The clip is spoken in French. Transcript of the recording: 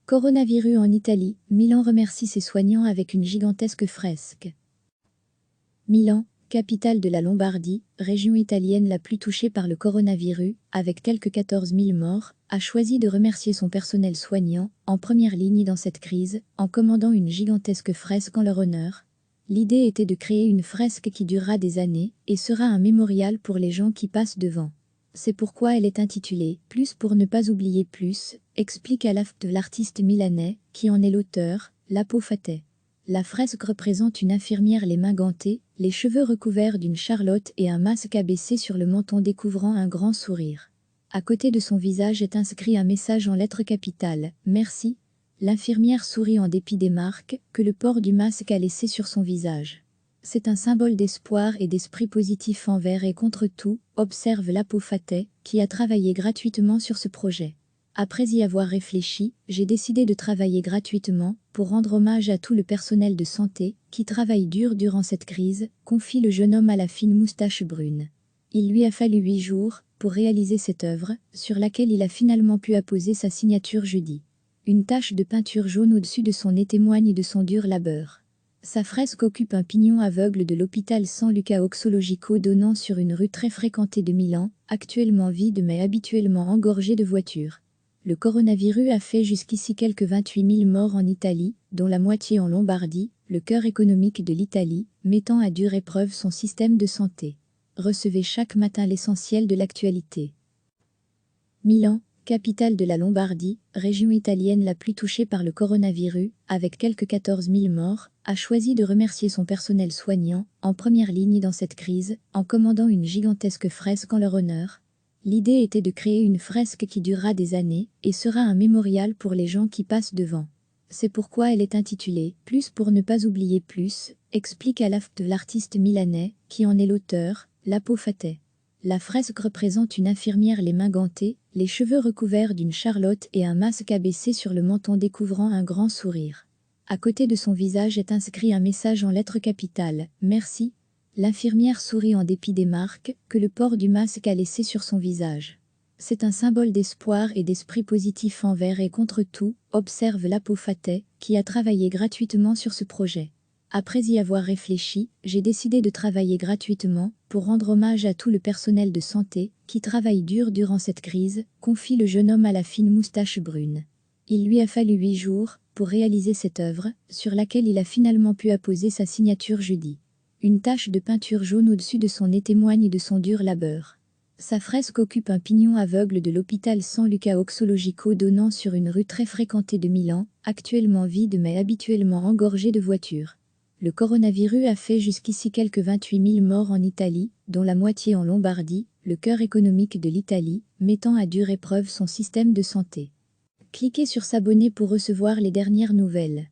Coronavirus en Italie, Milan remercie ses soignants avec une gigantesque fresque. Milan, capitale de la Lombardie, région italienne la plus touchée par le coronavirus, avec quelques 14 000 morts, a choisi de remercier son personnel soignant, en première ligne dans cette crise, en commandant une gigantesque fresque en leur honneur. L'idée était de créer une fresque qui durera des années, et sera un mémorial pour les gens qui passent devant. C'est pourquoi elle est intitulée « Plus pour ne pas oublier plus », explique Alaf de l'artiste milanais, qui en est l'auteur, Lapo Fate. La fresque représente une infirmière les mains gantées, les cheveux recouverts d'une charlotte et un masque abaissé sur le menton découvrant un grand sourire. À côté de son visage est inscrit un message en lettres capitales, « Merci ». L'infirmière sourit en dépit des marques que le port du masque a laissées sur son visage. C'est un symbole d'espoir et d'esprit positif envers et contre tout, observe Lapo Fate, qui a travaillé gratuitement sur ce projet. Après y avoir réfléchi, j'ai décidé de travailler gratuitement pour rendre hommage à tout le personnel de santé qui travaille dur durant cette crise, confie le jeune homme à la fine moustache brune. Il lui a fallu 8 jours pour réaliser cette œuvre, sur laquelle il a finalement pu apposer sa signature jeudi. Une tache de peinture jaune au-dessus de son nez témoigne de son dur labeur. Sa fresque occupe un pignon aveugle de l'hôpital San Luca Oxologico donnant sur une rue très fréquentée de Milan, actuellement vide mais habituellement engorgée de voitures. Le coronavirus a fait jusqu'ici quelques 28 000 morts en Italie, dont la moitié en Lombardie, le cœur économique de l'Italie, mettant à dure épreuve son système de santé. Recevez chaque matin l'essentiel de l'actualité. Milan, capitale de la Lombardie, région italienne la plus touchée par le coronavirus, avec quelques 14 000 morts, a choisi de remercier son personnel soignant, en première ligne dans cette crise, en commandant une gigantesque fresque en leur honneur. L'idée était de créer une fresque qui durera des années, et sera un mémorial pour les gens qui passent devant. C'est pourquoi elle est intitulée « Plus pour ne pas oublier plus », explique Alaf de l'artiste milanais, qui en est l'auteur, Lapo Fate. La fresque représente une infirmière les mains gantées, les cheveux recouverts d'une charlotte et un masque abaissé sur le menton découvrant un grand sourire. À côté de son visage est inscrit un message en lettres capitales, « Merci ». L'infirmière sourit en dépit des marques que le port du masque a laissées sur son visage. C'est un symbole d'espoir et d'esprit positif envers et contre tout, observe Lapo Fate, qui a travaillé gratuitement sur ce projet. Après y avoir réfléchi, j'ai décidé de travailler gratuitement pour rendre hommage à tout le personnel de santé qui travaille dur durant cette crise, confie le jeune homme à la fine moustache brune. Il lui a fallu 8 jours pour réaliser cette œuvre, sur laquelle il a finalement pu apposer sa signature jeudi. Une tache de peinture jaune au-dessus de son nez témoigne de son dur labeur. Sa fresque occupe un pignon aveugle de l'hôpital San Luca Oxologico donnant sur une rue très fréquentée de Milan, actuellement vide mais habituellement engorgée de voitures. Le coronavirus a fait jusqu'ici quelques 28 000 morts en Italie, dont la moitié en Lombardie, le cœur économique de l'Italie, mettant à dure épreuve son système de santé. Cliquez sur s'abonner pour recevoir les dernières nouvelles.